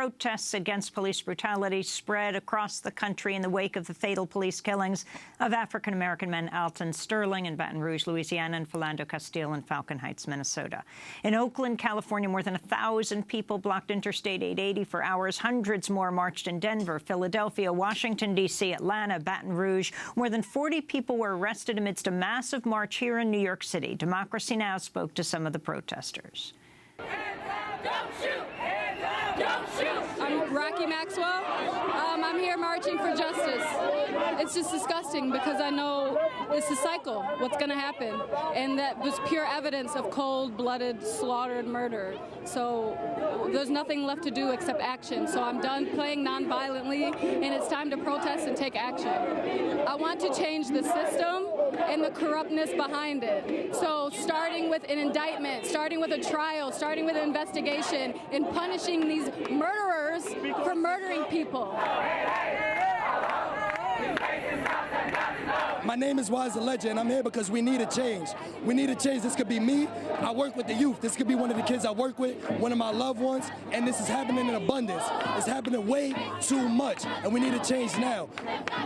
Protests against police brutality spread across the country in the wake of the fatal police killings of African-American men Alton Sterling in Baton Rouge, Louisiana, and Philando Castile in Falcon Heights, Minnesota. In Oakland, California, more than 1,000 people blocked Interstate 880 for hours. Hundreds more marched in Denver, Philadelphia, Washington, D.C., Atlanta, Baton Rouge. More than 40 people were arrested amidst a massive march here in New York City. Democracy Now! Spoke to some of the protesters. Don't shoot! Don't shoot! I'm Rocky Maxwell. I'm here marching for justice. It's just disgusting because I know it's a cycle, what's going to happen. And that was pure evidence of cold-blooded, slaughtered murder. So there's nothing left to do except action. So I'm done playing nonviolently, and it's time to protest and take action. I want to change the system and the corruptness behind it. So starting with an indictment, starting with a trial, starting with an investigation, and punishing these murderers for murdering people. My name is Wise the Legend, and I'm here because we need a change. We need a change. This could be me. I work with the youth. This could be one of the kids I work with, one of my loved ones, and this is happening in abundance. It's happening way too much, and we need a change now.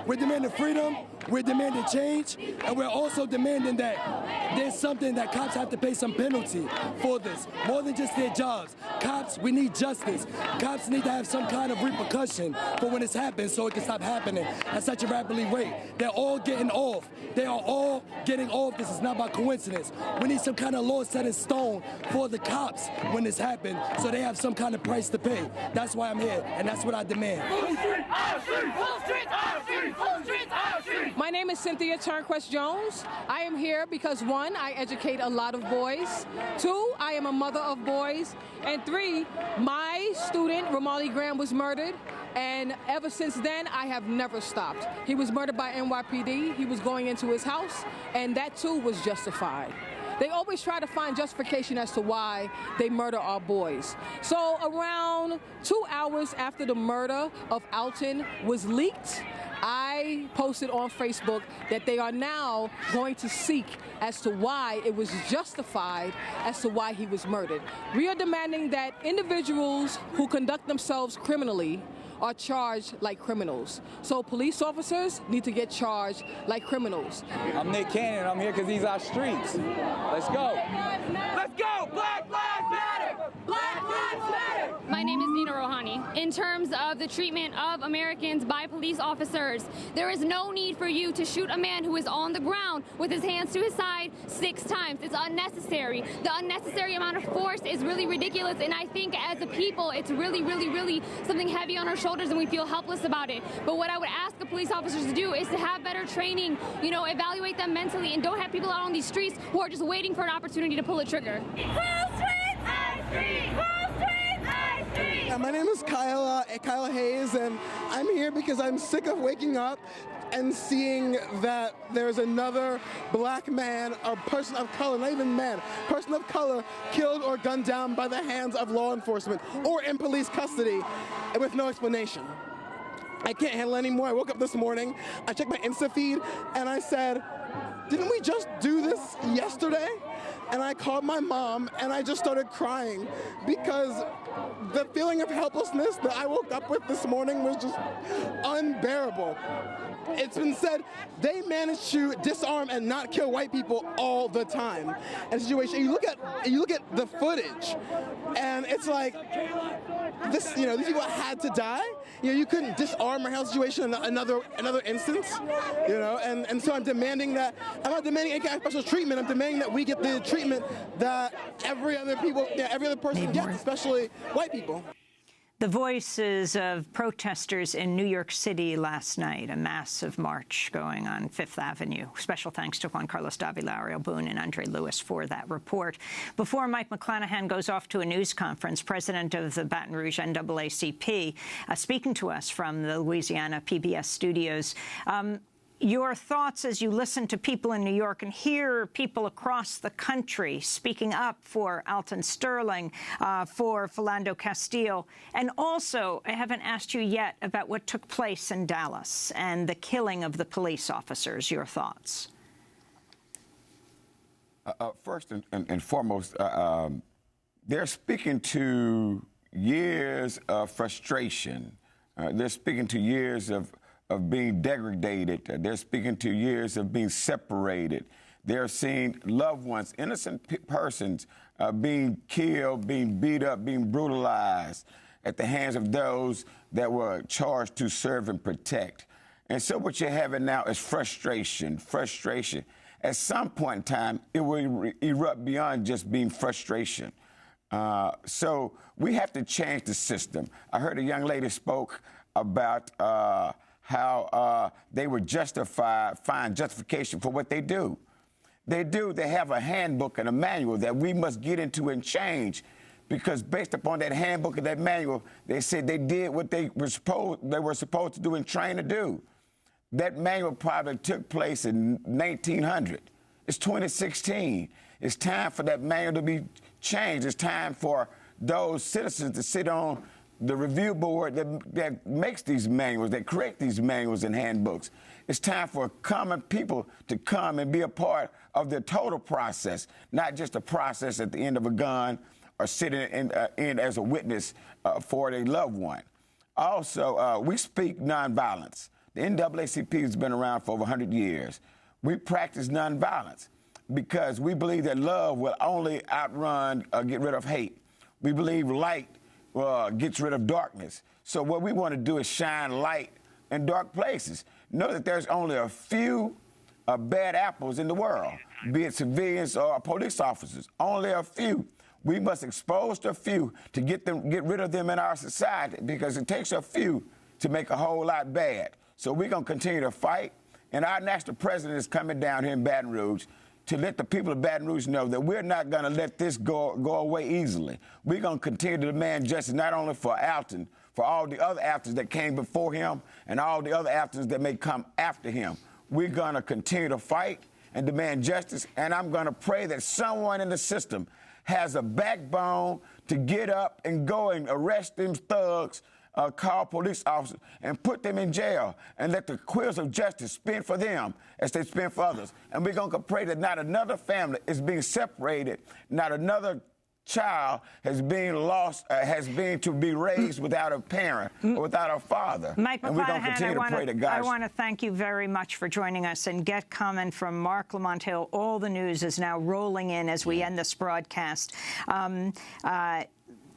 We're demanding freedom, we're demanding change, and we're also demanding that there's something that cops have to pay some penalty for this, more than just their jobs. Cops, we need justice. Cops need to have some kind of repercussion for when this happens so it can stop happening at such a rapidly rate. They're all getting off. They are all getting off. This is not by coincidence. We need some kind of law set in stone for the cops when this happens so they have some kind of price to pay. That's why I'm here, and that's what I demand. Full street, our street, full street, our street, full street, our street. My name is Cynthia Turnquest Jones. I am here because 1, I educate a lot of boys. 2, I am a mother of boys. And 3, my student, Ramali Graham, was murdered. And ever since then, I have never stopped. He was murdered by NYPD. He was going into his house, and that too was justified. They always try to find justification as to why they murder our boys. So around 2 hours after the murder of Alton was leaked, I posted on Facebook that they are now going to seek as to why it was justified as to why he was murdered. We are demanding that individuals who conduct themselves criminally are charged like criminals. So police officers need to get charged like criminals. I'm Nick Cannon. I'm here because these are streets. Let's go. Let's go. Black Lives Matter. Black Lives Matter. My name is Nina Rohani. In terms of the treatment of Americans by police officers, there is no need for you to shoot a man who is on the ground with his hands to his side 6 times. It's unnecessary. The unnecessary amount of force is really ridiculous, and I think as a people, it's really, really, really something heavy on our shoulders, and we feel helpless about it. But what I would ask the police officers to do is to have better training, evaluate them mentally, and don't have people out on these streets who are just waiting for an opportunity to pull a trigger. Full street, our street, full street, our street. My name is Kyle Hayes, and I'm here because I'm sick of waking up and seeing that there's another black man, or person of color, not even man, person of color killed or gunned down by the hands of law enforcement or in police custody with no explanation. I can't handle it anymore. I woke up this morning, I checked my Insta feed, and I said, didn't we just do this yesterday? And I called my mom, and I just started crying because the feeling of helplessness that I woke up with this morning was just unbearable. It's been said they manage to disarm and not kill white people all the time. And situation, you look at the footage, and it's like this. These people had to die. You couldn't disarm or handle the situation in another instance. And so I'm demanding that. I'm not demanding any kind of special treatment. I'm demanding that we get the treatment that every other person gets, especially white people. The voices of protesters in New York City last night, a massive march going on Fifth Avenue. Special thanks to Juan Carlos Davila, Ariel Boone, and Andre Lewis for that report. Before Mike McClanahan goes off to a news conference, president of the Baton Rouge NAACP, speaking to us from the Louisiana PBS studios, your thoughts as you listen to people in New York and hear people across the country speaking up for Alton Sterling, for Philando Castile. And also, I haven't asked you yet about what took place in Dallas and the killing of the police officers. Your thoughts? First and foremost, they're speaking to, years of frustration. They're speaking to years of being degraded. They're speaking to years of being separated. They're seeing loved ones, innocent persons, being killed, being beat up, being brutalized at the hands of those that were charged to serve and protect. And so what you're having now is frustration. At some point in time, it will erupt beyond just being frustration. So we have to change the system. I heard a young lady spoke about how they would find justification for what they do. They have a handbook and a manual that we must get into and change, because based upon that handbook and that manual, they said they did what they were supposed to do and trained to do. That manual probably took place in 1900. It's 2016. It's time for that manual to be changed. It's time for those citizens to sit on the review board that makes these manuals, that create these manuals and handbooks. It's time for common people to come and be a part of the total process, not just a process at the end of a gun or sitting in as a witness for a loved one. Also, we speak nonviolence. The NAACP has been around for over 100 years. We practice nonviolence because we believe that love will only outrun or get rid of hate. We believe light gets rid of darkness. So what we want to do is shine light in dark places. Know that there's only a few bad apples in the world, be it civilians or police officers, only a few. We must expose the few to get rid of them in our society, because it takes a few to make a whole lot bad. So we're going to continue to fight, and our national president is coming down here in Baton Rouge to let the people of Baton Rouge know that we're not going to let this go away easily. We're going to continue to demand justice, not only for Alton, for all the other Altons that came before him and all the other Altons that may come after him. We're going to continue to fight and demand justice, and I'm going to pray that someone in the system has a backbone to get up and go and arrest them thugs, call police officers, and put them in jail, and let the wheels of justice spin for them as they spin for others. And we're going to pray that not another family is being separated, not another child has been lost, has been to be raised without a parent or without a father. Mike and we're going to continue to pray to God. I want to thank you very much for joining us, and get comment from Mark Lamont Hill. All the news is now rolling in as we end this broadcast.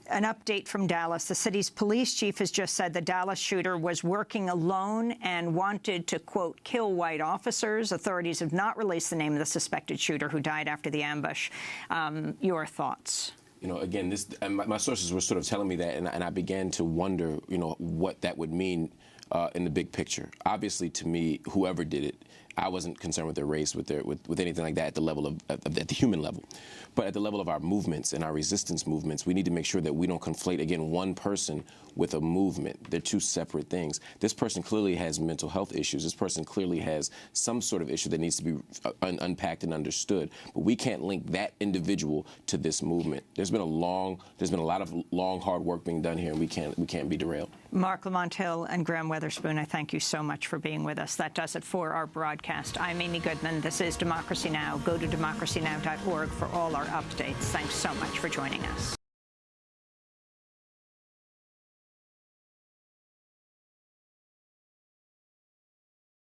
An update from Dallas. The city's police chief has just said the Dallas shooter was working alone and wanted to, quote, kill white officers. Authorities have not released the name of the suspected shooter who died after the ambush. Your thoughts? You know, again, my sources were sort of telling me that, and I began to wonder, you know, what that would mean in the big picture. Obviously, to me, whoever did it, I wasn't concerned with their race, with anything like that at the level at the human level. But at the level of our movements and our resistance movements, we need to make sure that we don't conflate, again, one person with a movement. They're two separate things. This person clearly has mental health issues. This person clearly has some sort of issue that needs to be unpacked and understood. But we can't link that individual to this movement. There's been a lot of long, hard work being done here, and we can't be derailed. Mark Lamont Hill and Graham Weatherspoon, I thank you so much for being with us. That does it for our broadcast. I'm Amy Goodman. This is Democracy Now! Go to democracynow.org for all our updates. Thanks so much for joining us.